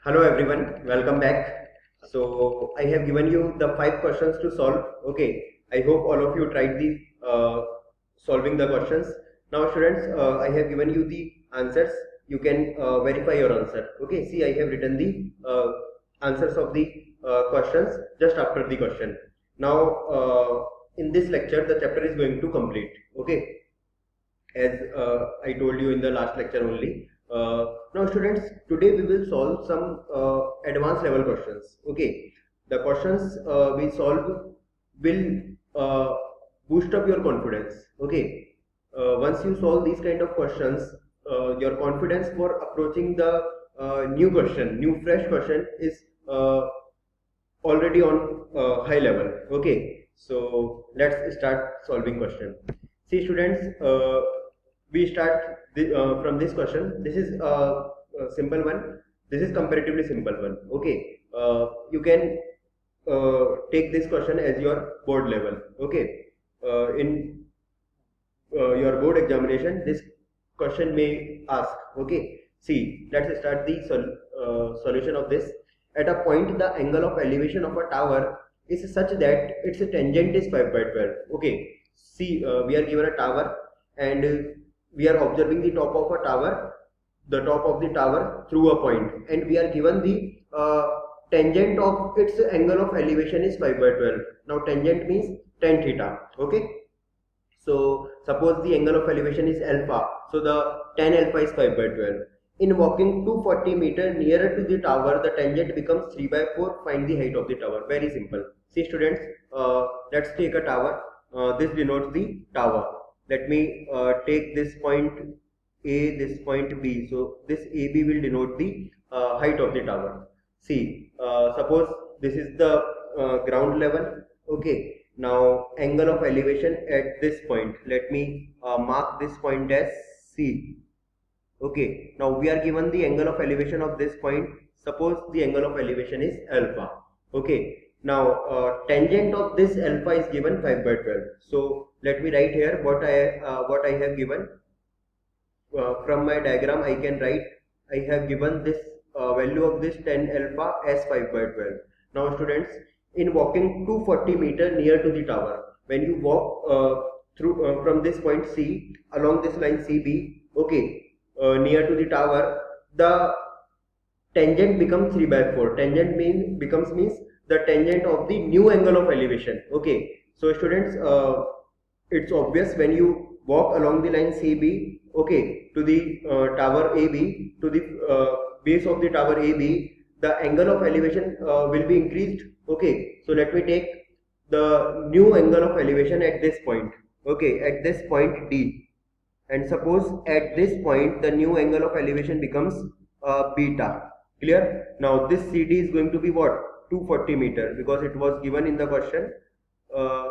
Hello everyone, welcome back. So I have given you the 5 questions to solve. Okay, I hope all of you tried the solving the questions. Now students, I have given you the answers. You can verify your answer. Okay, see I have written the answers of the questions just after the question. Now in this lecture the chapter is going to complete. Okay, as I told you in the last lecture only. Now students, today we will solve some advanced level questions. Okay, the questions we solve will boost up your confidence. Okay, once you solve these kind of questions, your confidence for approaching the new fresh question is already on high level. Okay, so let's start solving question. See students, we start from this question. This is a simple one. This is comparatively simple one. Okay, you can take this question as your board level. Okay, in your board examination, this question may ask. Okay, see, let's start the solution of this. At a point, the angle of elevation of a tower is such that its tangent is 5 by 12. Okay, see, we are given a tower and we are observing the top of a tower, the top of the tower through a point, and we are given the tangent of its angle of elevation is 5 by 12. Now tangent means tan theta. Okay, so suppose the angle of elevation is alpha, so the tan alpha is 5 by 12. In walking 240 meter nearer to the tower, the tangent becomes 3 by 4. Find the height of the tower. Very simple. See students, let's take a tower. This denotes the tower. Let me take this point A, this point B. So this AB will denote the height of the tower. See, suppose this is the ground level. Okay, now angle of elevation at this point, let me mark this point as C. Okay, now we are given the angle of elevation of this point. Suppose the angle of elevation is alpha. Okay, now tangent of this alpha is given 5 by 12. So let me write here what I have given. From my diagram I can write, I have given this value of this tan alpha as 5 by 12. Now students, in walking 240 meter near to the tower, when you walk through from this point C along this line CB, okay, near to the tower, the tangent becomes 3 by 4. Tangent means the tangent of the new angle of elevation. Okay, so students, it's obvious when you walk along the line CB, okay, to the tower AB, to the base of the tower AB, the angle of elevation will be increased. Okay, so let me take the new angle of elevation at this point. Okay, at this point D, and suppose at this point the new angle of elevation becomes beta. Clear? Now this CD is going to be what? 240 meter, because it was given in the question. Uh,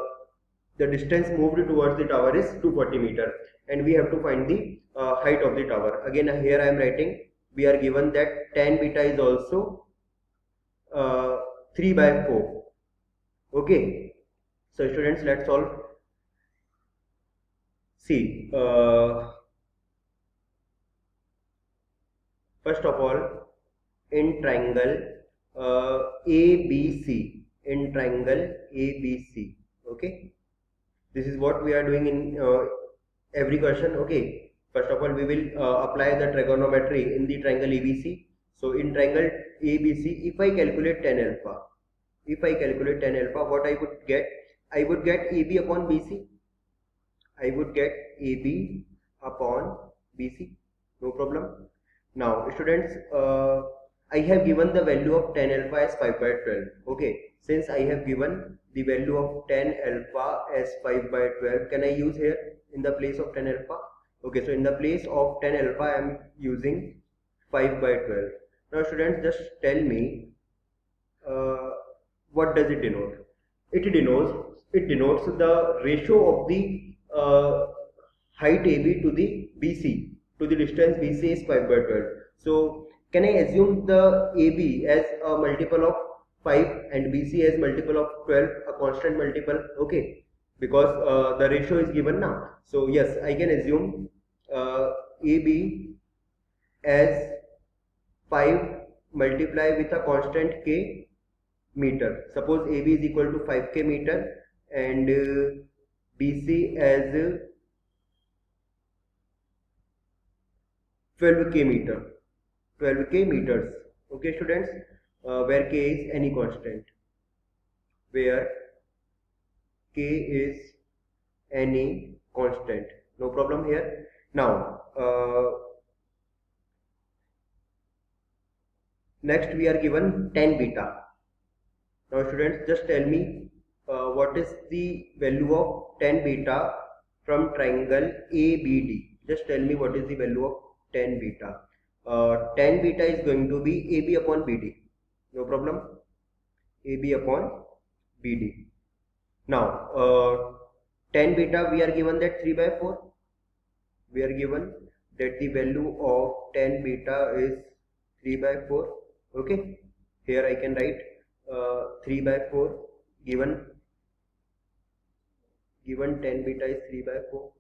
the distance moved towards the tower is 240 meter, and we have to find the height of the tower. Again here I am writing, we are given that tan beta is also 3 by 4. Okay, so students, let's solve. See, first of all, in triangle ABC, in triangle ABC, okay, this is what we are doing in every question. Okay, first of all we will apply the trigonometry in the triangle ABC. So in triangle ABC, if I calculate tan alpha, what I would get? I would get AB upon BC. I would get AB upon BC, no problem. Now students, I have given the value of tan alpha as 5 by 12. Okay, since I have given the value of tan alpha as 5 by 12, can I use here in the place of tan alpha? Okay, so in the place of tan alpha I am using 5 by 12. Now students, just tell me, what does it denote? It denotes the ratio of the height AB to the BC, to the distance BC is 5 by 12. So can I assume the AB as a multiple of 5 and BC as multiple of 12, a constant multiple? Okay, because the ratio is given now. So yes, I can assume AB as 5 multiply with a constant k meter. Suppose AB is equal to 5k meter and BC as 12k meter. 12k meters. Okay, students, where k is any constant. Where k is any constant. No problem here. Now, next we are given tan beta. Now students, just tell me what is the value of tan beta from triangle ABD. Just tell me what is the value of tan beta. Tan beta is going to be AB upon BD. No problem. AB upon BD. Now, tan beta we are given that 3 by 4. We are given that the value of tan beta is 3 by 4. Okay. Here I can write 3 by 4 given tan beta is 3 by 4.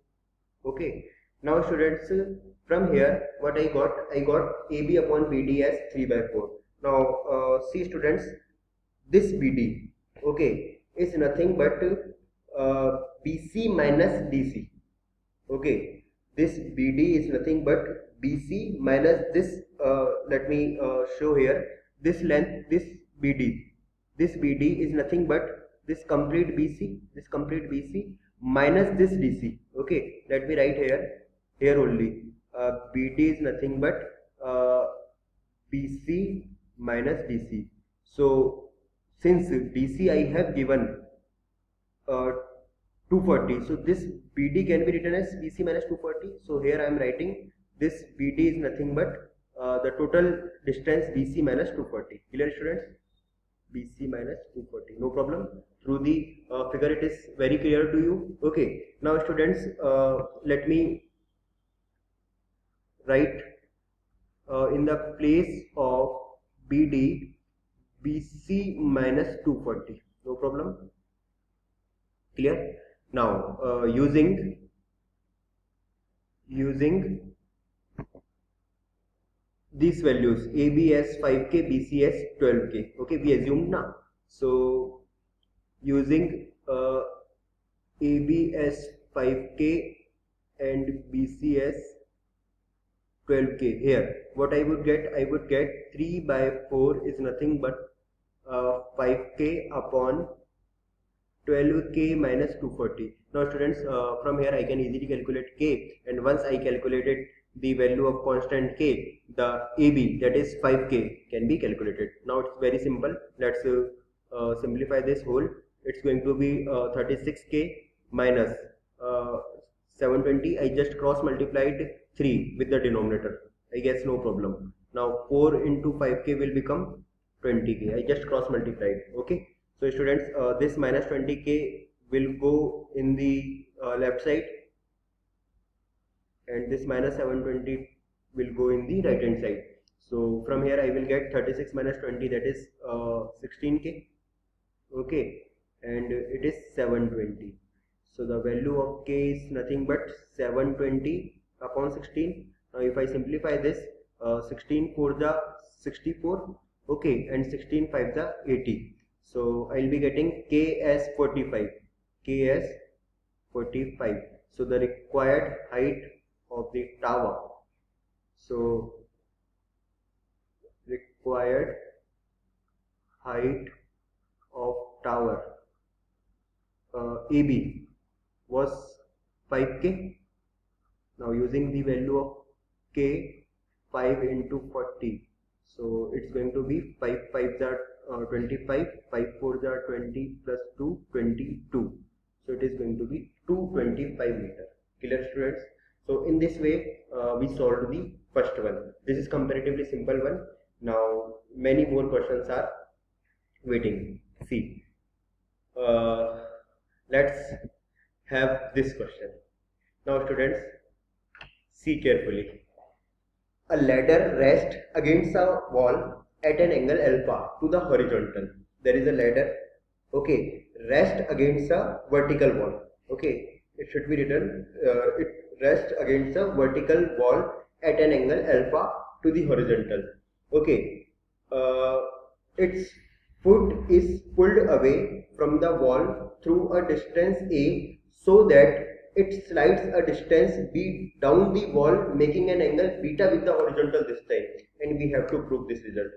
Okay. Now students, from here what I got AB upon BD as 3 by 4. Now see students, this BD, okay, is nothing but BC minus DC. Okay, this BD is nothing but BC minus this, let me show here, this length, this BD is nothing but this complete BC minus this DC. Okay, let me write here only, BD is nothing but BC minus DC. So since DC I have given 240, so this BD can be written as BC minus 240. So here I am writing this BD is nothing but the total distance BC minus 240. Clear students? BC minus 240. No problem. Through the figure it is very clear to you. Okay. Now students, let me write in the place of BD BC minus 240. No problem. Clear? Now using these values, AB as 5k, BC as 12k. Okay, we assumed now. So using AB as 5k and BC as 12k, here what I would get 3 by 4 is nothing but 5k upon 12k minus 240. Now students, from here I can easily calculate k, and once I calculated the value of constant k, the AB, that is 5k, can be calculated. Now it's very simple. Let's simplify this whole. It's going to be 36k minus 720. I just cross multiplied 3 with the denominator. I guess no problem. Now 4 into 5k will become 20k. I just cross multiplied. Okay. So students, this minus 20k will go in the left side, and this minus 720 will go in the right hand side. So from here I will get 36 minus 20, that is 16k. Okay, and it is 720. So the value of k is nothing but 720 upon 16. Now if I simplify this, 16 4 the 64. Okay, and 16 5 the 80. So I will be getting k as 45. K as 45. So the required height of the tower. So required height of tower AB was 5k. Now using the value of k, 5 into 40. So it's going to be 5 5s are 25, 5 4s are 20 plus 2, 22. So it is going to be 225 meter. Clear students? So in this way we solved the first one. This is comparatively simple one. Now many more questions are waiting. See, let's have this question. Now students, see carefully. A ladder rests against a wall at an angle alpha to the horizontal. There is a ladder, okay, rest against a vertical wall. Okay, it should be written, it rests against a vertical wall at an angle alpha to the horizontal. Okay, uh, its foot is pulled away from the wall through a distance A so that it slides a distance B down the wall, making an angle beta with the horizontal this time, and we have to prove this result.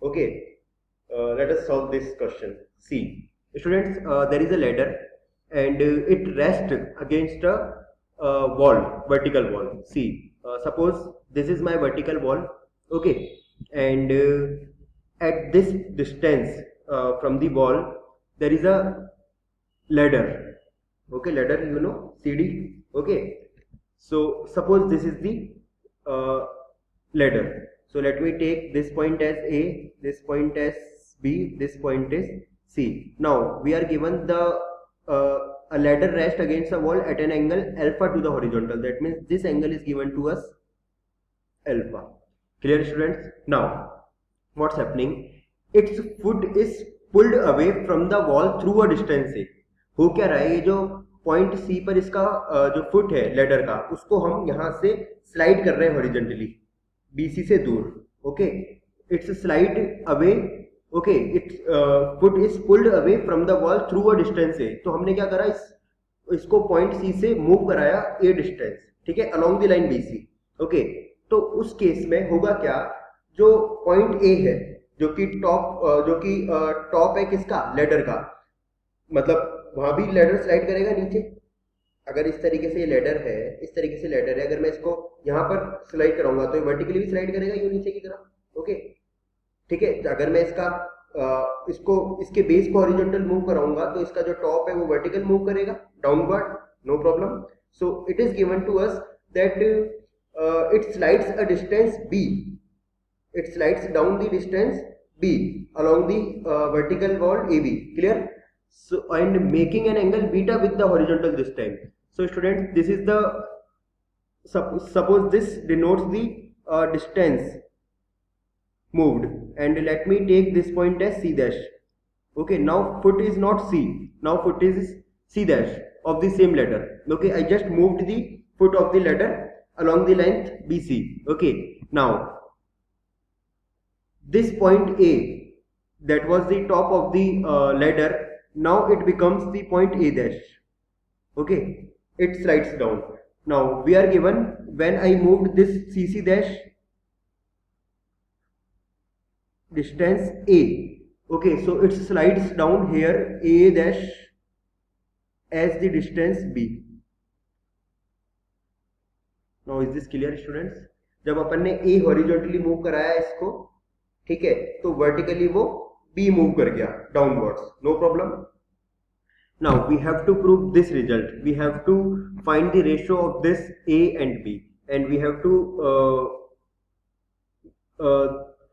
Okay, let us solve this question. See, students, there is a ladder and it rests against a wall, vertical wall. See, suppose this is my vertical wall, okay, and at this distance from the wall, there is a ladder. Okay, ladder, you know, CD. Okay, so suppose this is the ladder. So let me take this point as A, this point as B, this point is C. Now we are given the a ladder rest against a wall at an angle alpha to the horizontal. That means this angle is given to us alpha. Clear, students? Now what's happening? Its foot is pulled away from the wall through a distance A. हो क्या रहा है, ये जो point सी पर इसका जो foot है लेडर का, उसको हम यहाँ से स्लाइड कर रहे हैं हॉरिजॉन्टली बीसी से दूर. Okay, it's slide away. Okay, it's foot is pulled away from the wall through a distance A. तो हमने क्या करा, इसको पॉइंट सी से मूव कराया ए डिस्टेंस, ठीक है, along the line BC. Okay, तो उस केस में होगा क्या, जो पॉइंट ए है जो कि टॉप है किसका, लेडर का, मतलब वहां भी लेडर स्लाइड करेगा नीचे. अगर इस तरीके से ये लेडर है, इस तरीके से लेडर है, अगर मैं इसको यहाँ पर स्लाइड कराऊंगा तो ये वर्टिकली भी स्लाइड करेगा यूं नीचे की तरफ. ओके, ठीक है. अगर मैं इसको इसके बेस को हॉरिजॉन्टल मूव कराऊंगा तो इसका जो टॉप है वो वर्टिकल मूव करेगा downward, no problem. So it is given to us that it slides a distance B, it slides down the distance B along the vertical wall AB. Clear? So, and making an angle beta with the horizontal this time. So students, this is the suppose this denotes the distance moved, and let me take this point as C dash. Okay, now foot is not C, now foot is C dash of the same ladder. Okay, I just moved the foot of the ladder along the length BC. Okay, now this point A that was the top of the ladder, now it becomes the point A dash. Okay, it slides down. Now we are given, when I moved this CC dash distance A, okay, so it slides down here A dash as the distance B. Now is this clear, students? जब अपन ने A horizontally move कराया इसको, ठीक है, तो vertically वो B move कर गया downwards, no problem. Now we have to prove this result. We have to find the ratio of this A and B, and we have to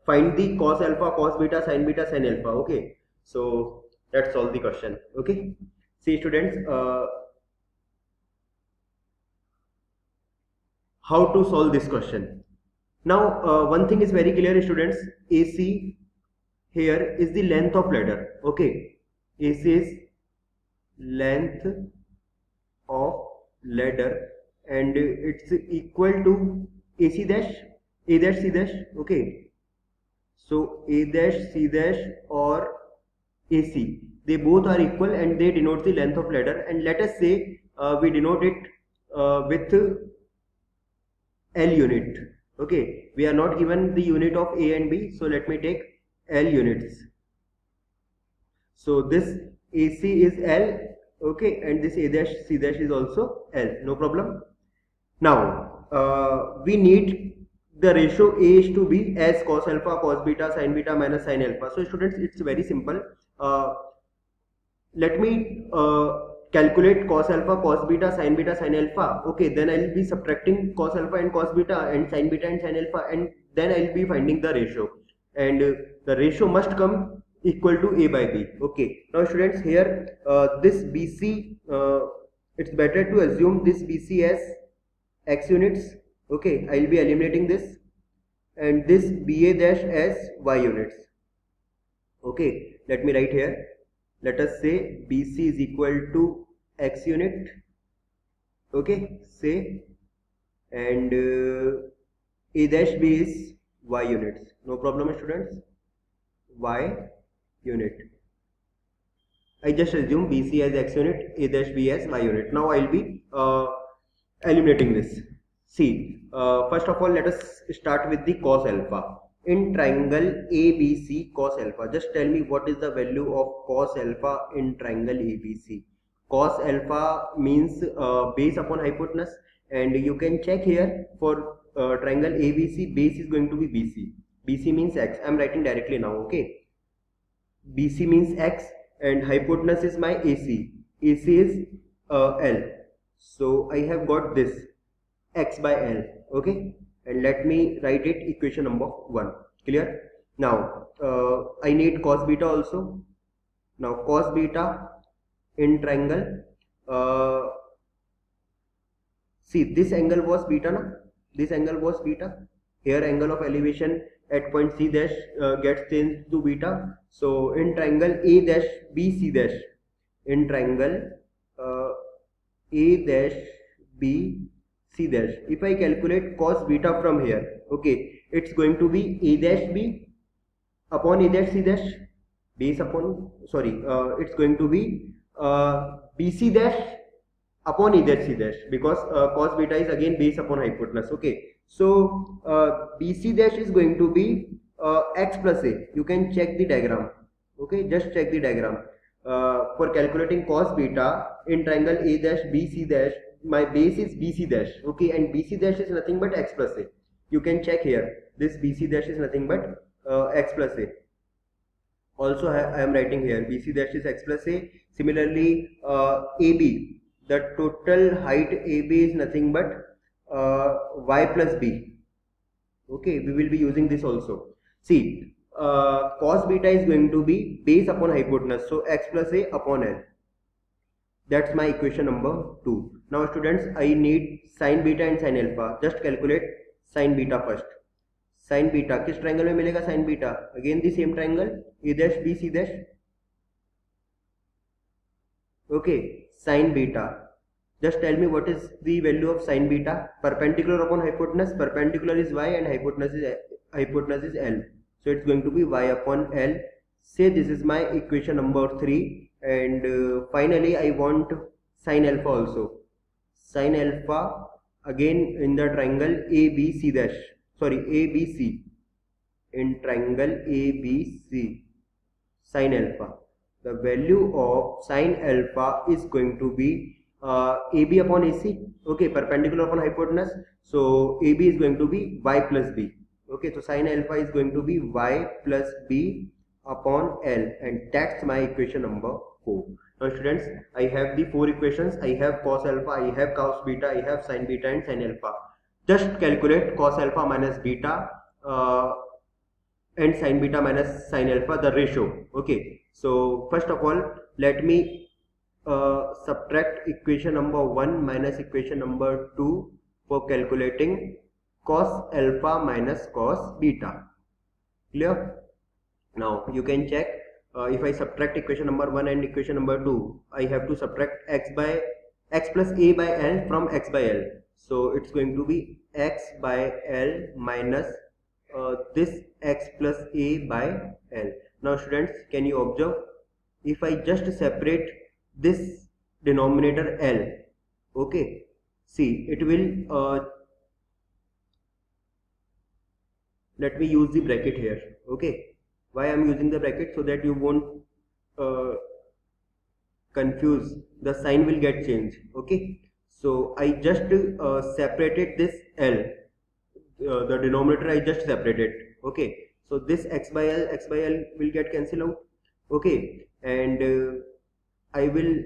find the cos alpha, cos beta, sin beta, sin alpha. Okay, so let's solve the question. Okay, see students, how to solve this question. Now one thing is very clear, students. AC here is the length of ladder. Okay, AC is length of ladder and it's equal to AC dash, A dash, C dash. Okay, so A dash, C dash or AC, they both are equal and they denote the length of ladder. And let us say we denote it with L unit. Okay, we are not given the unit of A and B, so let me take L units. So this AC is L, okay, and this A dash, C dash is also L, no problem. Now we need the ratio A is to B as cos alpha, cos beta, sin beta minus sin alpha. So students, it's very simple. Let me calculate cos alpha, cos beta, sin alpha. Okay, then I will be subtracting cos alpha and cos beta and sin beta and sin alpha, and then I will be finding the ratio, and the ratio must come equal to A by B. Okay, now students, here this BC, it's better to assume this BC as x units. Okay, I will be eliminating this, and this BA dash as y units. Okay, let me write here. Let us say BC is equal to x unit. Okay, say, and A dash B is y units, no problem, students. y unit. I just assume BC as x unit, A dash B as y unit. Now I'll be eliminating this. See, first of all, let us start with the cos alpha. In triangle ABC cos alpha, just tell me what is the value of cos alpha in triangle ABC. Cos alpha means base upon hypotenuse, and you can check here for triangle ABC, base is going to be BC. BC means x. I am writing directly now, okay. BC means x and hypotenuse is my AC. AC is L. So I have got this x by L, okay, and let me write it equation number 1. Clear? Now I need cos beta also. Now cos beta in triangle, see this angle was beta, na? This angle was beta. Here angle of elevation at point C dash gets changed to beta. So in triangle A dash B C dash, in triangle A dash B C dash, if I calculate cos beta from here, okay, it's going to be A dash B upon A dash C dash, base upon, sorry, it's going to be BC dash upon A dash C dash, because cos beta is again base upon hypotenuse, okay. So BC dash is going to be x plus A. You can check the diagram, okay, just check the diagram. For calculating cos beta in triangle A dash BC dash, my base is BC dash, okay, and BC dash is nothing but x plus A. You can check here, this BC dash is nothing but x plus A. Also I am writing here BC dash is x plus A. Similarly AB, the total height AB is nothing but y plus b, okay, we will be using this also. See, cos beta is going to be base upon hypotenuse, so x plus A upon L. That's my equation number 2. Now students, I need sin beta and sin alpha. Just calculate sin beta first. Sin beta किस triangle में मिलेगा sin beta? Again the same triangle A dash B C dash, okay. Sin beta, just tell me what is the value of sin beta. Perpendicular upon hypotenuse, perpendicular is y and hypotenuse is L, so it's going to be y upon L. Say this is my equation number 3, and finally I want sin alpha also. Sin alpha again in the triangle ABC dash, sorry ABC, in triangle ABC, sin alpha, the value of sin alpha is going to be AB upon AC, okay, perpendicular upon hypotenuse, so AB is going to be y plus b, okay, so sin alpha is going to be y plus b upon L, and that's my equation number 4. Now students, I have the 4 equations. I have cos alpha, I have cos beta, I have sin beta and sin alpha. Just calculate cos alpha minus beta and sin beta minus sin alpha, the ratio, okay. So first of all, let me subtract equation number 1 minus equation number 2 for calculating cos alpha minus cos beta. Clear? Now you can check, if I subtract equation number 1 and equation number 2, I have to subtract x plus A by L from x by L. So it's going to be x by L minus this x plus A by L. Now students, can you observe, if I just separate this denominator L, okay, see it will let me use the bracket here, okay. Why I am using the bracket? So that you won't confuse, the sign will get changed, okay. So I just separated this L, the denominator I just separated, okay. So this x by L will get cancelled out, okay, and I will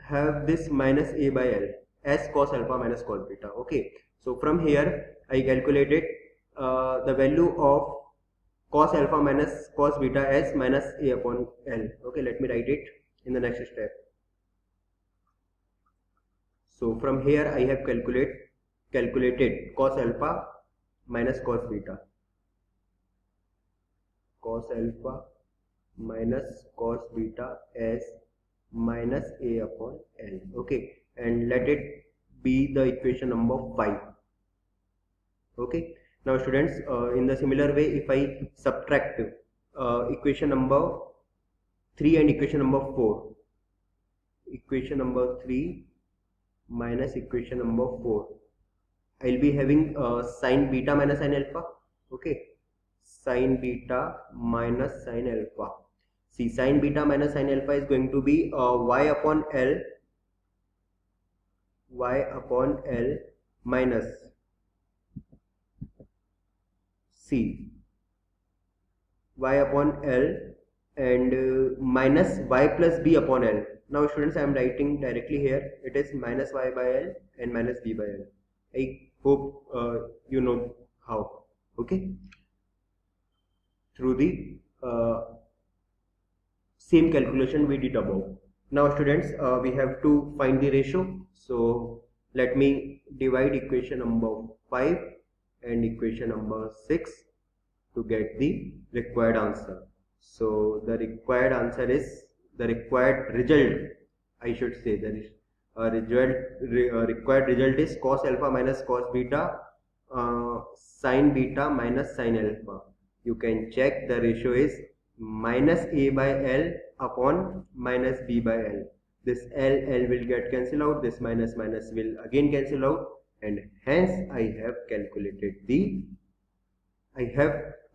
have this minus A by L as cos alpha minus cos beta, okay. So from here I calculated the value of cos alpha minus cos beta as minus A upon L, okay. Let me write it in the next step. So from here I have calculated cos alpha minus cos beta, cos alpha minus cos beta as minus A upon L, okay, and let it be the equation number 5, okay. Now students, in the similar way, if I subtract equation number 3 and equation number 4. Equation number 3 minus equation number 4. I will be having sine beta minus sine alpha. Okay, sine beta minus sine alpha. See, sine beta minus sine alpha is going to be y upon L minus C y upon L and minus y plus b upon L. Now students, I am writing directly here. It is minus y by L and minus b by L. I hope you know how. Okay, through the same calculation we did above. Now students, we have to find the ratio. So let me divide equation number 5 and equation number 6 to get the required answer. So the required answer is, the required result, I should say, required result is cos alpha minus cos beta, sin beta minus sin alpha. You can check, the ratio is minus a by L upon minus b by L. This L will get cancelled out, this minus will again cancel out, and hence I have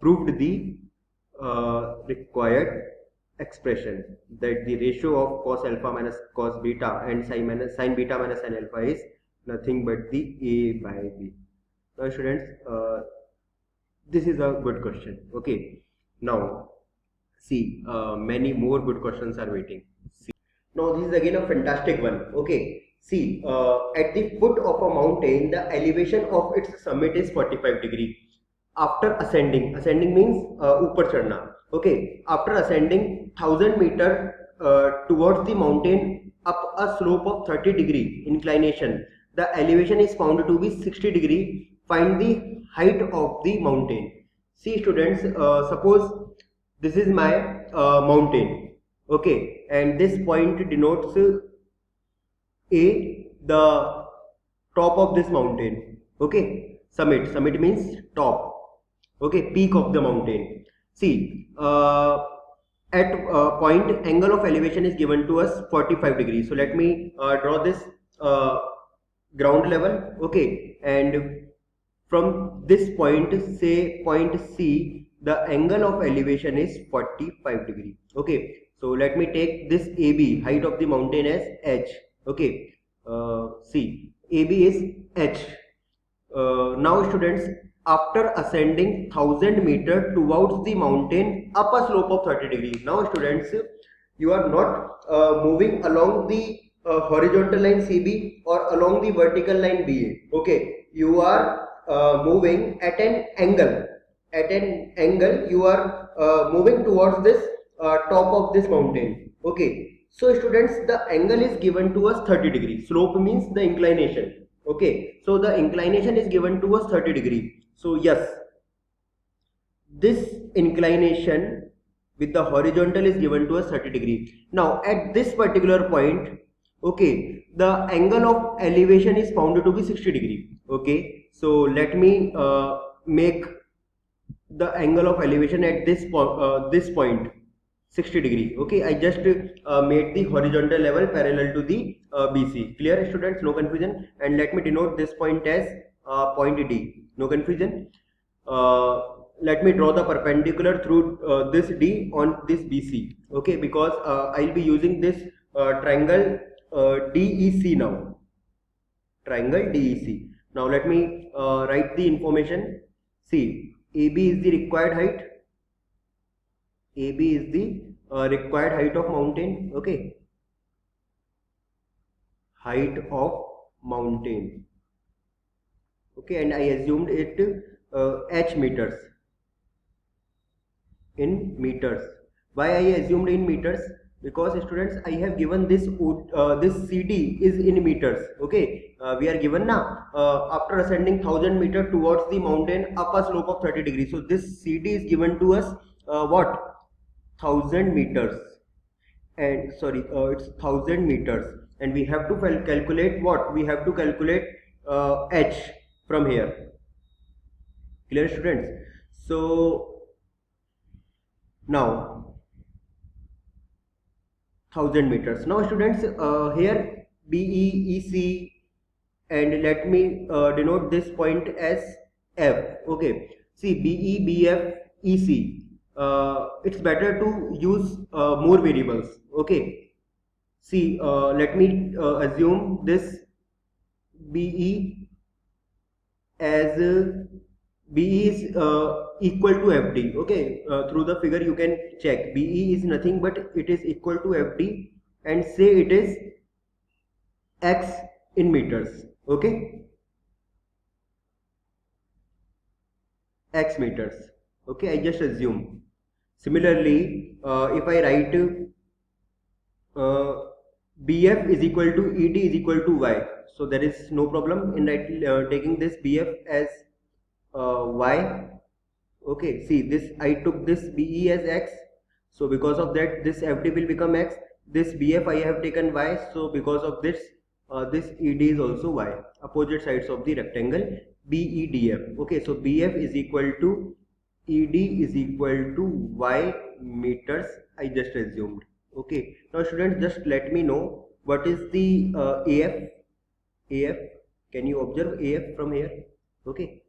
proved the required expression, that the ratio of cos alpha minus cos beta and sin beta minus sin alpha is nothing but the a by b. Now students, this is a good question. Okay, now see, many more good questions are waiting. See, now this is again a fantastic one. Okay, see, at the foot of a mountain, the elevation of its summit is 45 degree. After ascending means upar chadna. Okay, after ascending 1000 meter towards the mountain up a slope of 30 degree inclination, the elevation is found to be 60 degree. Find the height of the mountain. See students, suppose this is my mountain. Okay, and this point denotes A, the top of this mountain. Okay, summit means top. Okay, peak of the mountain. See, at point, angle of elevation is given to us 45 degrees. So let me draw this ground level. Okay, and from this point, say point C, the angle of elevation is 45 degree. Okay, so let me take this AB, height of the mountain, as H. Okay, see, AB is H. Now students, after ascending 1000 meter towards the mountain up a slope of 30 degrees. Now students, you are not moving along the horizontal line CB or along the vertical line BA. Okay, you are moving at an angle. At an angle, you are moving towards this top of this mountain. Okay, so students, the angle is given to us 30 degrees. Slope means the inclination. Okay, so the inclination is given to us 30 degrees. So yes, this inclination with the horizontal is given to us 30 degrees. Now at this particular point, okay, the angle of elevation is found to be 60 degrees. Okay, so let me make the angle of elevation at this point 60 degree. Okay, I just made the horizontal level parallel to the BC. Clear students, no confusion? And let me denote this point as point D. No confusion? Let me draw the perpendicular through this D on this BC. Okay, because I will be using this triangle DEC now. Triangle DEC. Now let me write the information. See, AB is the required height. AB is the required height of mountain. Okay, height of mountain. Okay, and I assumed it H meters, in meters. Why I assumed in meters? Because students, I have given this this CD is in meters. Okay, we are given now after ascending 1000 meter towards the mountain up a slope of 30 degrees. So this CD is given to us what? 1000 meters, and sorry, it's 1000 meters, and we have to calculate what? We have to calculate H from here. Clear students? So Now 1000 meters. Now students, here BEEC, and let me denote this point as F. Okay, see BEBFEC. It's better to use more variables. Okay, see, let me assume this BE as BE is equal to FD. Okay, through the figure you can check BE is nothing but it is equal to FD, and say it is X in meters. Okay, X meters. Okay, I just assume. Similarly, if I write BF is equal to ED is equal to Y, so there is no problem in taking this BF as Y. Okay, see this, I took this BE as X, so because of that this FD will become X. This BF I have taken Y, so because of this this ED is also Y. Opposite sides of the rectangle BEDF. Okay, so BF is equal to ED is equal to Y meters, I just assumed. Okay, now students, just let me know what is the AF. AF, can you observe AF from here? Okay,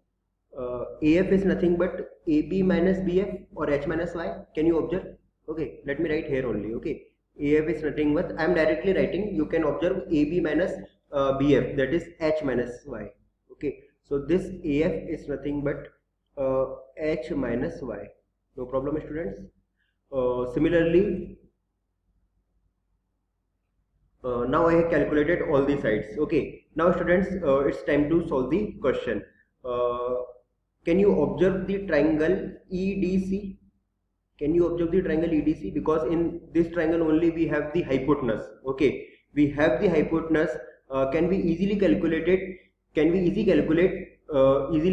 AF is nothing but AB minus BF or H minus Y. Can you observe? Okay, let me write here only. Okay, AF is nothing but, I am directly writing, you can observe AB minus BF, that is H minus Y. Okay, so this AF is nothing but H minus Y. No problem, students. Similarly, now I have calculated all the sides. Okay, now students, it's time to solve the question. Can you observe the triangle EDC? Can you observe the triangle EDC? Because in this triangle only we have the hypotenuse. Okay, we have the hypotenuse. Can we easily calculate it? Can we easily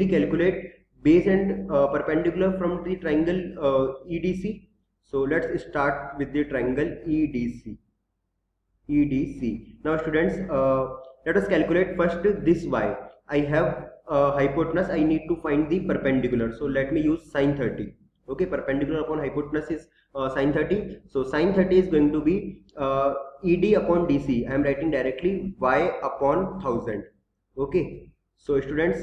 calculate base and perpendicular from the triangle EDC? So let's start with the triangle EDC. EDC. Now students, let us calculate first this Y. I have hypotenuse, I need to find the perpendicular, so let me use sine 30. Okay, perpendicular upon hypotenuse is sine 30, so sine 30 is going to be ED upon DC. I am writing directly Y upon 1000. Okay, so students,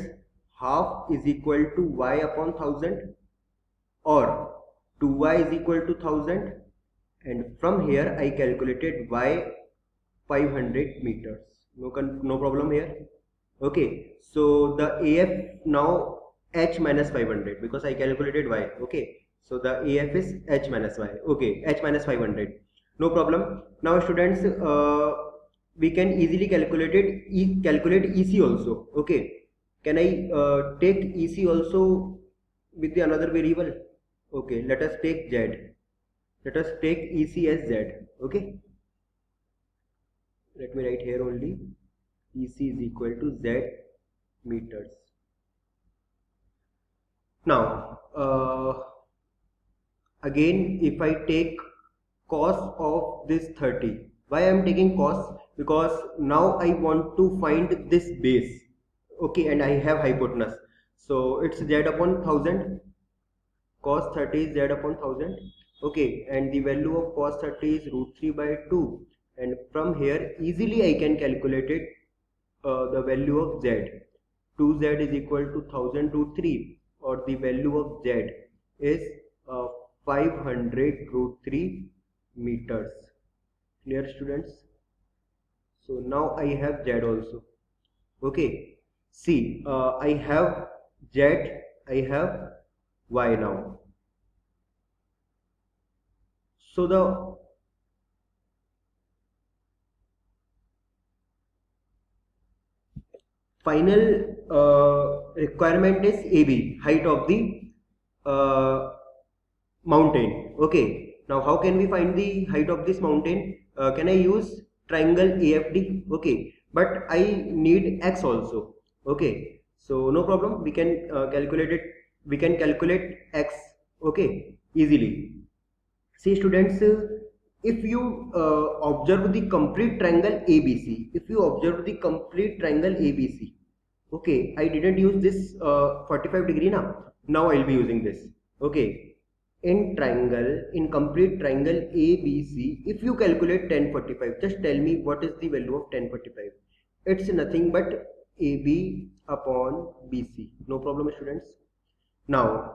half is equal to Y upon 1000, or 2Y is equal to 1000, and from here I calculated Y 500 meters. No problem here. Okay, so the AF now H minus 500, because I calculated Y. Okay, so the AF is H minus Y. Okay, H minus 500. No problem. Now students, we can easily calculate EC also. Okay, can I take EC also with the another variable? Okay, let us take Z. Let us take EC as Z. Okay, let me write here only. EC is equal to Z meters. Now again, if I take cos of this 30, why I am taking cos? Because now I want to find this base. Okay, and I have hypotenuse, so it's Z upon 1000. Cos 30 is Z upon 1000. Okay, and the value of cos 30 is root 3 by 2, and from here easily I can calculate it. The value of Z, 2Z is equal to 1000 root 3, or the value of Z is 500 root 3 meters. Clear, students? So now I have Z also. Okay, see, I have Z, I have Y now. So the final requirement is AB, height of the mountain. Okay, now how can we find the height of this mountain? Can I use triangle AFD? Okay, but I need X also. Okay, so no problem, we can calculate it. We can calculate X. Okay, easily. See students, if you observe the complete triangle ABC, okay, I didn't use this 45 degree now. Now I'll be using this. Okay, in complete triangle ABC, if you calculate tan 45, just tell me what is the value of tan 45. It's nothing but AB upon BC. No problem, students. Now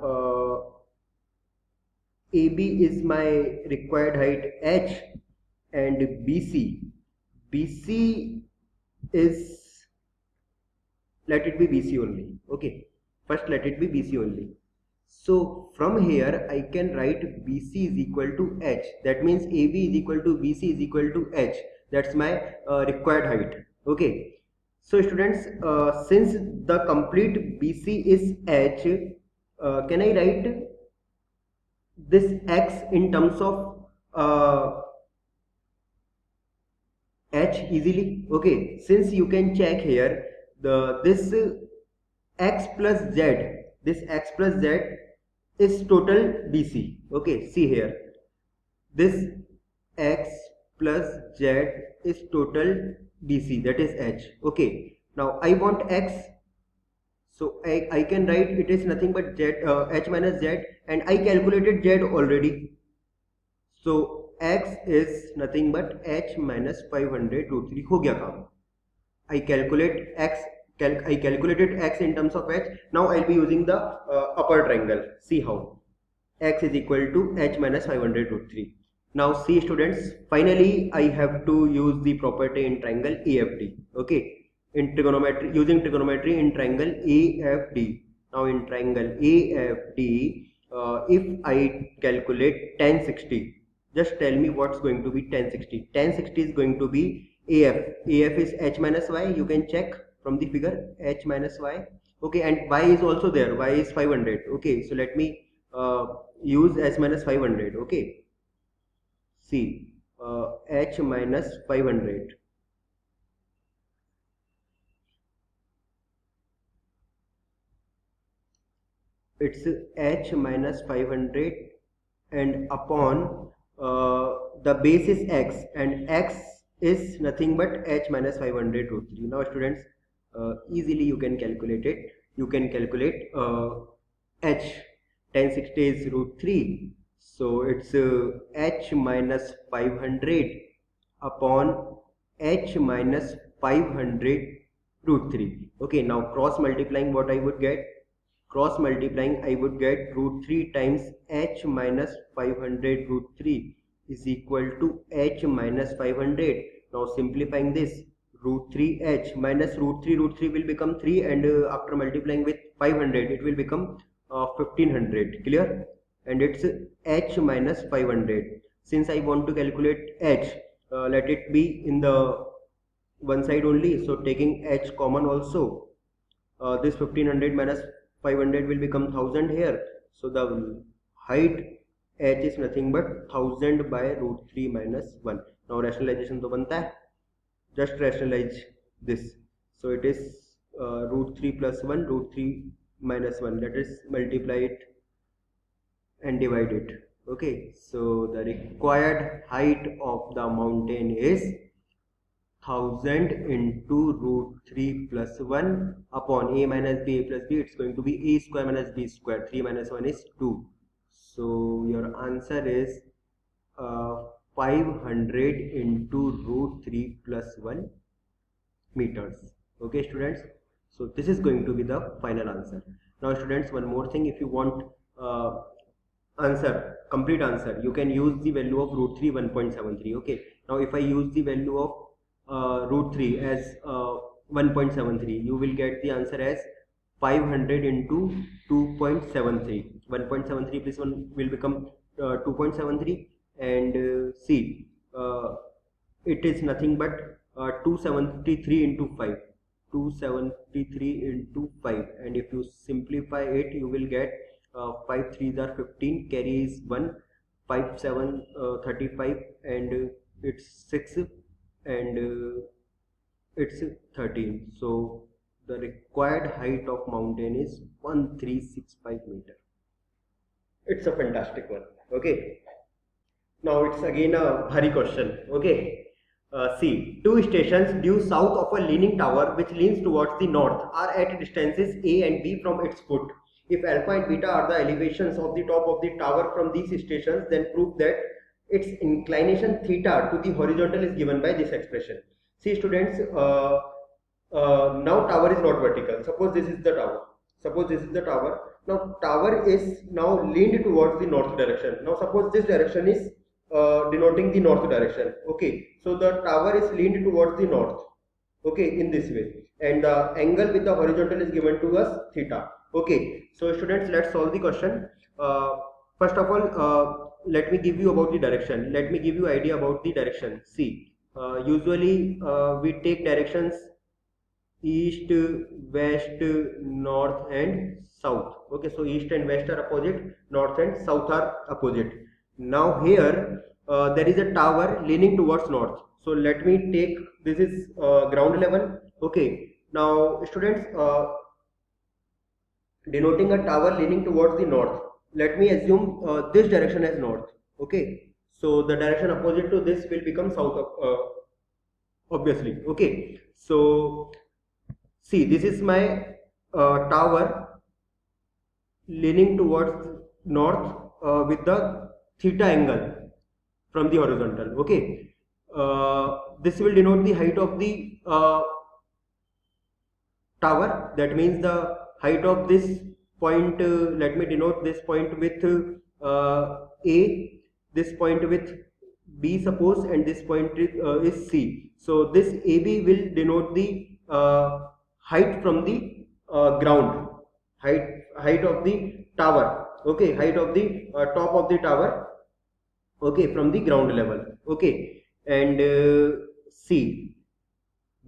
AB is my required height H, and BC is, let it be BC only. Okay, first let it be BC only. So from here I can write BC is equal to H. That means AB is equal to BC is equal to H. That's my required height. Okay. So students, since the complete BC is H, can I write this X in terms of H easily? Okay. Since you can check here, this X plus Z, this X plus Z is total BC. Okay, see here, this X plus Z is total BC, that is H. Okay, now I want X, so I can write it is nothing but Z, H minus Z, and I calculated Z already. So X is nothing but H minus 500 root 3. हो गया काम. I calculated X in terms of H. Now I'll be using the upper triangle. See how. X is equal to H minus 500 root 3. Now see students, finally I have to use the property in triangle AFD. Okay. In trigonometry, using trigonometry in triangle AFD. Now in triangle AFD, if I calculate tan 60, just tell me what's going to be tan 60. Tan 60 is going to be AF. AF is H minus Y. You can check from the figure, H minus Y. Okay, and Y is also there. Y is 500. Okay, so let me use H minus 500. Okay, see, H minus 500. It's H minus 500, and upon the base is X, and X is nothing but H minus 500 root 3. Now students, easily you can calculate it. You can calculate H. Tan 60 is root 3. So it's H minus 500 upon H minus 500 root 3. Okay, now cross multiplying, what I would get? Cross multiplying, I would get root 3 times H minus 500 root 3 is equal to H minus 500. Now simplifying this, root 3H minus root 3will become 3, and after multiplying with 500 it will become 1500. Clear? And it's H minus 500. Since I want to calculate H, let it be in the one side only. So taking H common also, this 1500 minus 500 will become 1000 here. So the height H is nothing but 1000 by root 3 minus 1. Now rationalization to banta hai. Just rationalize this. So it is root 3 plus 1, root 3 minus 1. That is, multiply it and divide it. Okay, so the required height of the mountain is 1000 into root 3 plus 1 upon a minus b, a plus b. It's going to be a square minus b square. 3 minus 1 is 2. So your answer is 500 into root 3 plus 1 meters. Okay students, so this is going to be the final answer. Now students, one more thing, if you want complete answer, you can use the value of root 3 1.73. okay, now if I use the value of root 3 as 1.73, you will get the answer as 500 into 2.73. 1.73 plus 1 will become 2.73, and see, it is nothing but 273 into 5. 273 into 5, and if you simplify it, you will get 5 3s are 15, carry is 1, 5 7 35, and it's 6, and it's 13. So the required height of mountain is 1365 meter. It's a fantastic one. Okay, now it's again a bhari question. Okay, see, two stations due south of a leaning tower which leans towards the north are at distances A and B from its foot. If alpha and beta are the elevations of the top of the tower from these stations, then prove that its inclination theta to the horizontal is given by this expression. See students, now tower is not vertical. Suppose this is the tower. Suppose this is the tower. Now tower is now leaned towards the north direction. Now suppose this direction is denoting the north direction. Okay, so the tower is leaned towards the north. Okay, in this way, and the angle with the horizontal is given to us theta. Okay, so students, let's solve the question. First of all, let me give you about the direction. Let me give you idea about the direction. See, usually we take directions east, west, north and south. Okay, so east and west are opposite, north and south are opposite. Now here there is a tower leaning towards north. So let me take, this is ground level. Okay, now students, denoting a tower leaning towards the north, let me assume this direction as north. Okay, so the direction opposite to this will become south of, obviously. Okay, so see, this is my tower leaning towards north with the theta angle from the horizontal. Okay, this will denote the height of the tower. That means the height of this point, let me denote this point with A, this point with B suppose, and this point is C. So this AB will denote the height from the ground, height of the tower. Okay, height of the top of the tower. Okay, from the ground level. Okay, and see,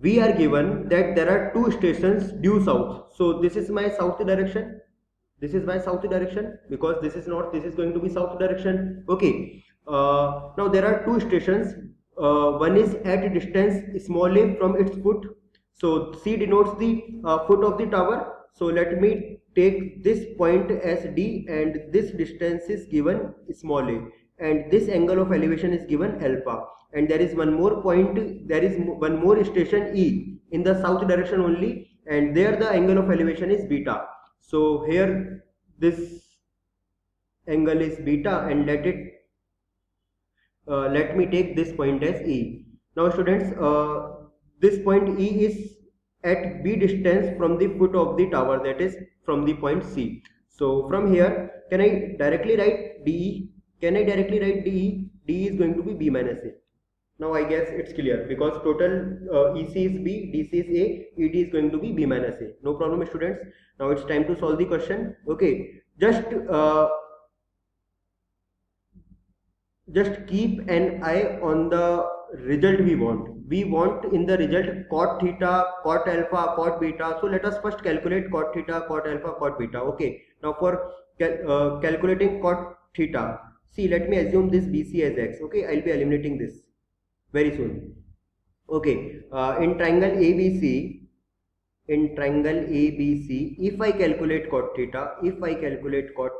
we are given that there are two stations due south. So this is my south direction. This is my south direction, because this is north, this is going to be south direction. Okay, now there are two stations. One is at a distance small a from its foot. So C denotes the foot of the tower. So let me take this point as D, and this distance is given small a, and this angle of elevation is given alpha. And there is one more point, there is one more station E in the south direction only, and there the angle of elevation is beta. So here this angle is beta, and let me take this point as E. Now students, this point E is at B distance from the foot of the tower, that is from the point C. So from here, can I directly write DE? Can I directly write DE? DE is going to be B minus A. Now I guess it's clear, because total EC is B, DC is A, ED is going to be B minus A. No problem students. Now it's time to solve the question. Okay, just keep an eye on the result we want. We want in the result cot theta, cot alpha, cot beta. So let us first calculate cot theta, cot alpha, cot beta. Okay, now for calculating cot theta, see, let me assume this BC as X. Okay, I'll be eliminating this very soon. Okay, in triangle ABC, if I calculate cot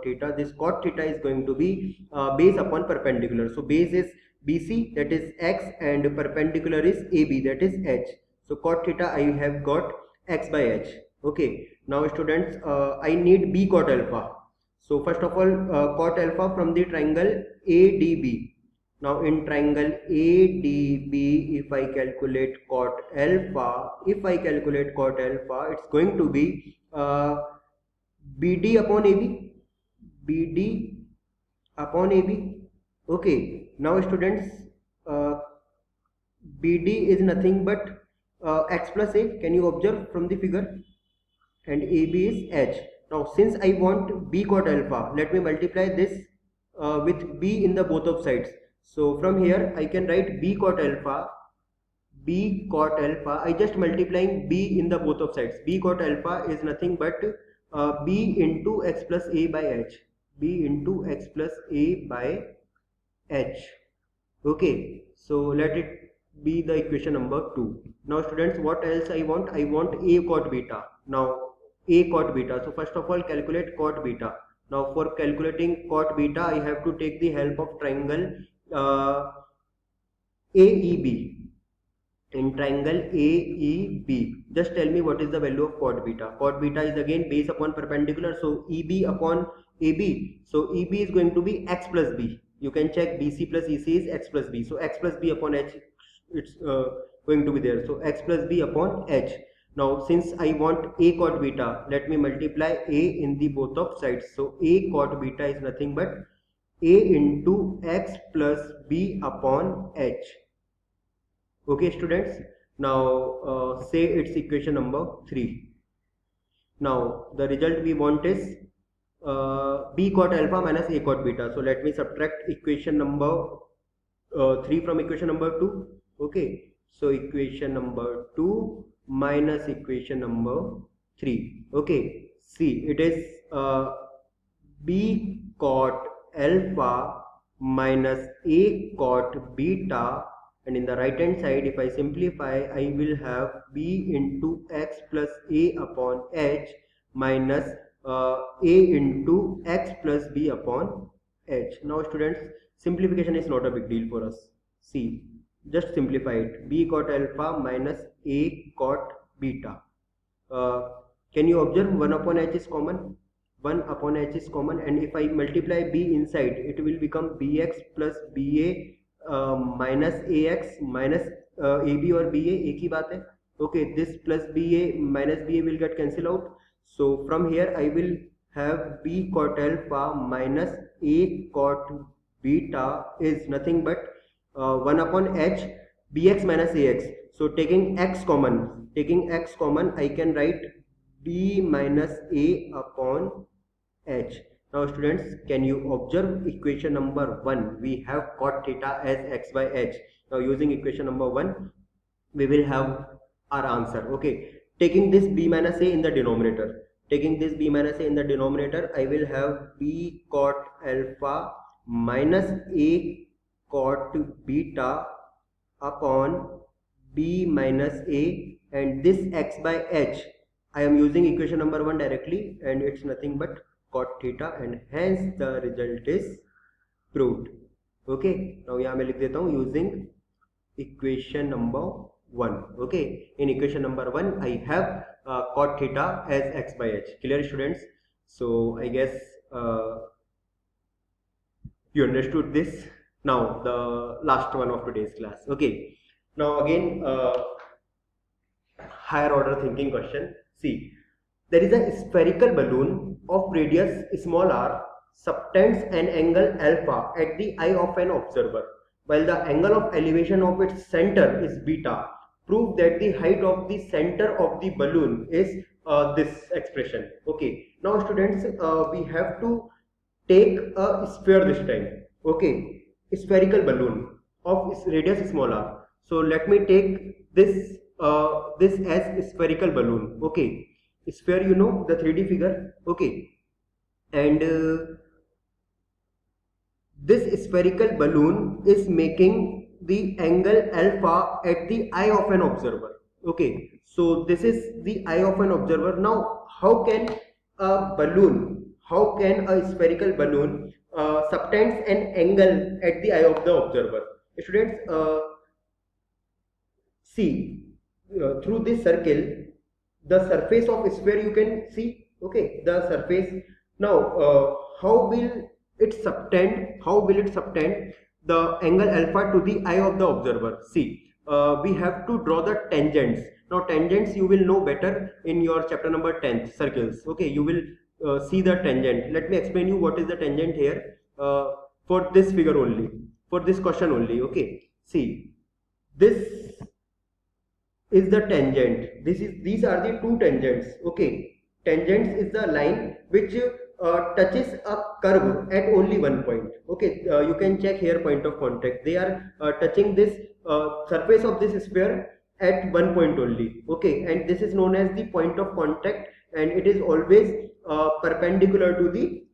theta, this cot theta is going to be base upon perpendicular. So base is BC, that is X, and perpendicular is AB, that is H. So cot theta I have got X by H. Okay, now students, I need B cot alpha. So first of all, cot alpha from the triangle ADB. Now in triangle ADB, if I calculate cot alpha, it's going to be BD upon AB, BD upon AB. Okay, now students, BD is nothing but X plus A. Can you observe from the figure? And AB is H. Now since I want B cot alpha, let me multiply this with B in the both of sides. So from here I can write B cot alpha, I just multiplying B in the both of sides. B cot alpha is nothing but B into X plus A by H, B into X plus A by H. Okay, so let it be the equation number 2. Now students, what else I want? I want A cot beta. Now A cot beta. So first of all, calculate cot beta. Now for calculating cot beta, I have to take the help of triangle AEB. in triangle AEB. Just tell me what is the value of cot beta. Cot beta is again base upon perpendicular, so EB upon AB. So EB is going to be x plus b. You can check BC plus EC is x plus b. So x plus b upon h, it's going to be there. So x plus b upon h. Now since I want a cot beta, let me multiply a in the both of sides. So a cot beta is nothing but a into x plus b upon h. Okay students, now say it's equation number 3. Now the result we want is b cot alpha minus a cot beta. So let me subtract equation number 3 from equation number 2. Okay, so equation number 2 minus equation number 3. Okay, see, it is b cot alpha minus a cot beta, and in the right hand side if I simplify, I will have b into x plus a upon h minus a into x plus b upon h. Now students, simplification is not a big deal for us. See, just simplify it. B cot alpha minus a cot beta. Can you observe 1 upon h is common? 1 upon h is common, and if I multiply b inside, it will become bx plus ba minus ax minus ab or ba, एक ही बात है. Okay, this plus ba minus ba will get cancelled out. So from here I will have b cot alpha minus a cot beta is nothing but 1 upon h bx minus ax. So taking x common, I can write b minus a upon h. Now students, can you observe equation number 1? We have cot theta as x by h. Now using equation number 1, we will have our answer. Okay, taking this b minus a in the denominator, I will have b cot alpha minus a cot beta upon b minus a, and this x by h, I am using equation number 1 directly, and it's nothing but cot theta, and hence the result is proved. Okay, now यहाँ मैं लिख देता हूँ using equation number 1. Okay, in equation number 1 I have cot theta as x by h. Clear students? So I guess you understood this. Now the last one of today's class. Okay, now again higher order thinking question. See, there is a spherical balloon of radius small r subtends an angle alpha at the eye of an observer, while the angle of elevation of its center is beta. Prove that the height of the center of the balloon is this expression. Okay, now students, we have to take a sphere this time. Okay, spherical balloon of radius small r. So let me take this as spherical balloon. Okay, sphere, you know the 3D figure. Okay, and this spherical balloon is making the angle alpha at the eye of an observer. Okay, so this is the eye of an observer. Now how can a spherical balloon subtends an angle at the eye of the observer? Students, see, through this circle, the surface of sphere you can see. Okay, the surface. Now how will it subtend the angle alpha to the eye of the observer? See, we have to draw the tangents. Now tangents you will know better in your chapter number 10, circles. Okay, you will see the tangent. Let me explain you what is the tangent here for this figure only, for this question only. Okay, see, this is the tangent. These are the two tangents. Okay, tangents is the line which touches a curve at only one point. Okay, you can check here point of contact. They are touching this surface of this sphere at one point only. Okay, and this is known as the point of contact, and it is always perpendicular to the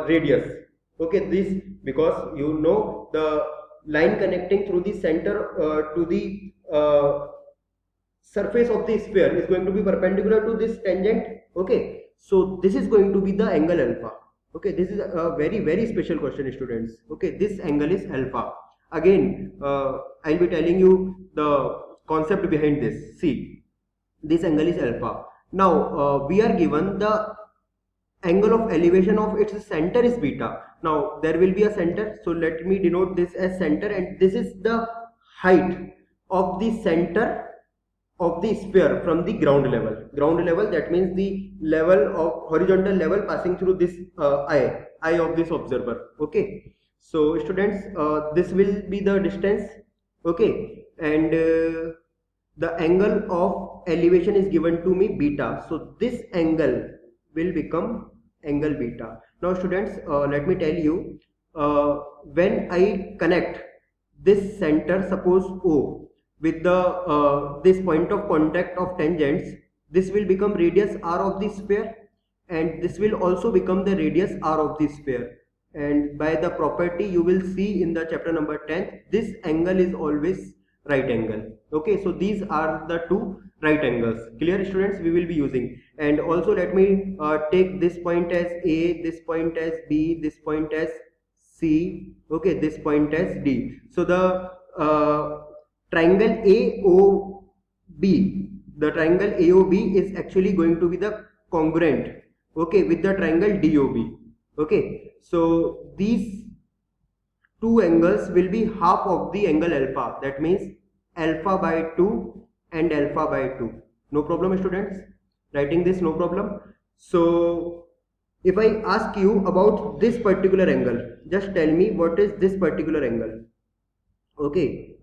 radius. Okay, this because you know the line connecting through the center to the surface of the sphere is going to be perpendicular to this tangent. Okay, so this is going to be the angle alpha. Okay, this is a very special question, students. Okay, this angle is alpha. Again, I'll be telling you the concept behind this. See, this angle is alpha. Now we are given the angle of elevation of its center is beta. Now there will be a center, so let me denote this as center, and this is the height of the center of the sphere from the ground level. Ground level, that means the level of horizontal level passing through this eye of this observer. Okay, so students, this will be the distance. Okay, and the angle of elevation is given to me beta, so this angle will become angle beta. Now students, let me tell you, when I connect this center, suppose O, with the this point of contact of tangents, this will become radius r of the sphere, and this will also become the radius r of the sphere. And by the property you will see in the chapter number 10, this angle is always right angle. Okay, so these are the two right angles. Clear students, we will be using. And also let me take this point as A, this point as B, this point as C, okay, this point as D. So the triangle AOB, the triangle AOB is actually going to be the congruent, okay, with the triangle DOB. Okay, so these two angles will be half of the angle alpha, that means alpha by 2 and alpha by 2. No problem students, writing this, no problem. So if I ask you about this particular angle, just tell me what is this particular angle. Okay,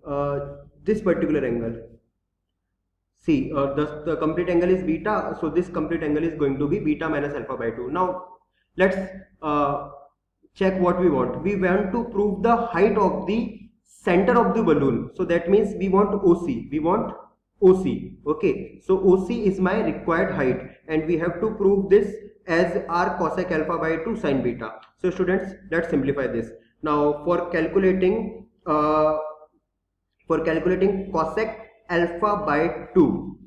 this particular angle, see, the complete angle is beta, so this complete angle is going to be beta minus alpha by 2. Now let's check what we want. We want to prove the height of the center of the balloon, so that means we want OC, okay, so OC is my required height, and we have to prove this as r cosec alpha by 2 sin beta. So students, let's simplify this. Now for calculating cosec alpha by 2,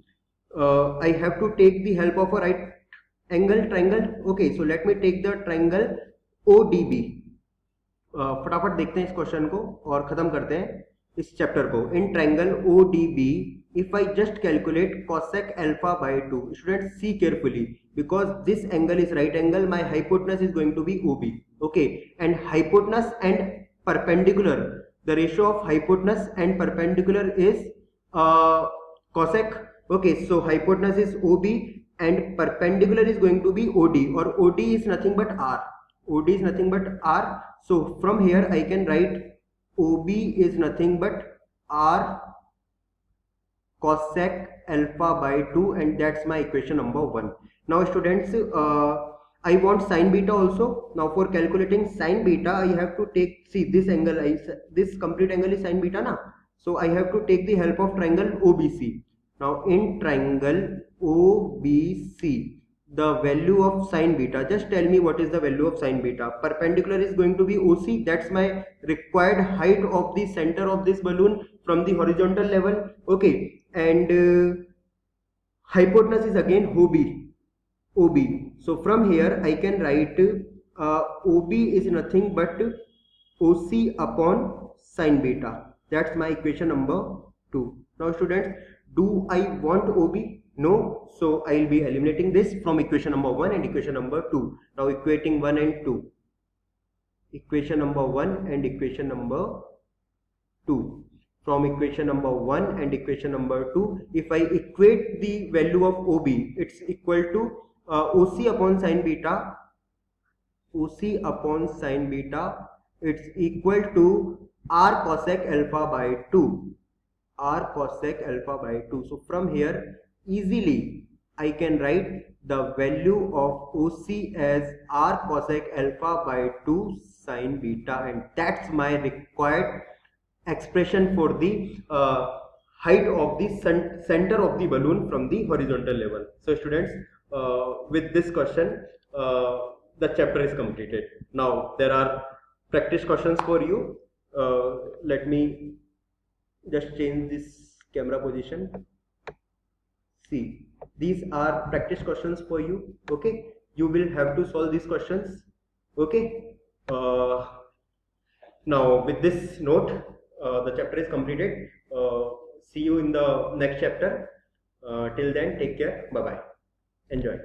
I have to take the help of a right angle triangle. Okay, so let me take the triangle ODB. फटाफट देखते हैं इस question को और खत्म करते हैं इस चैप्टर को. In triangle ODB, if I just calculate cosec alpha by 2, students see carefully, because this angle is right angle, my hypotenuse is going to be OB. Okay, and hypotenuse and perpendicular, the ratio of hypotenuse and perpendicular is cosec. Okay, so hypotenuse is OB and perpendicular is going to be OD, or OD is nothing but R. OD is nothing but R. So from here I can write OB is nothing but R cosec alpha by 2, and that's my equation number 1. Now students, I want sin beta also. Now for calculating sin beta, I have to take, see this angle, this complete angle is sin beta na, so I have to take the help of triangle OBC. Now in triangle OBC, the value of sin beta, just tell me what is the value of sin beta. Perpendicular is going to be OC, that's my required height of the center of this balloon from the horizontal level. Okay, and hypotenuse is again OB. So from here I can write OB is nothing but OC upon sin beta. That's my equation number 2. Now students, do I want OB? No, so I will be eliminating this from equation number 1 and equation number 2. Now equating 1 and 2. Equation number 1 and equation number 2. From equation number 1 and equation number 2, if I equate the value of OB, it's equal to OC upon sin beta. OC upon sin beta, it's equal to R cosec alpha by 2. R cosec alpha by 2. So from here easily I can write the value of OC as R cosec alpha by 2 sin beta, and that's my required expression for the height of the center of the balloon from the horizontal level. So students, with this question the chapter is completed. Now there are practice questions for you. Let me just change this camera position. See, these are practice questions for you. Okay, you will have to solve these questions. Okay, now with this note, the chapter is completed. see you in the next chapter. Till then, take care. Bye bye. Enjoy.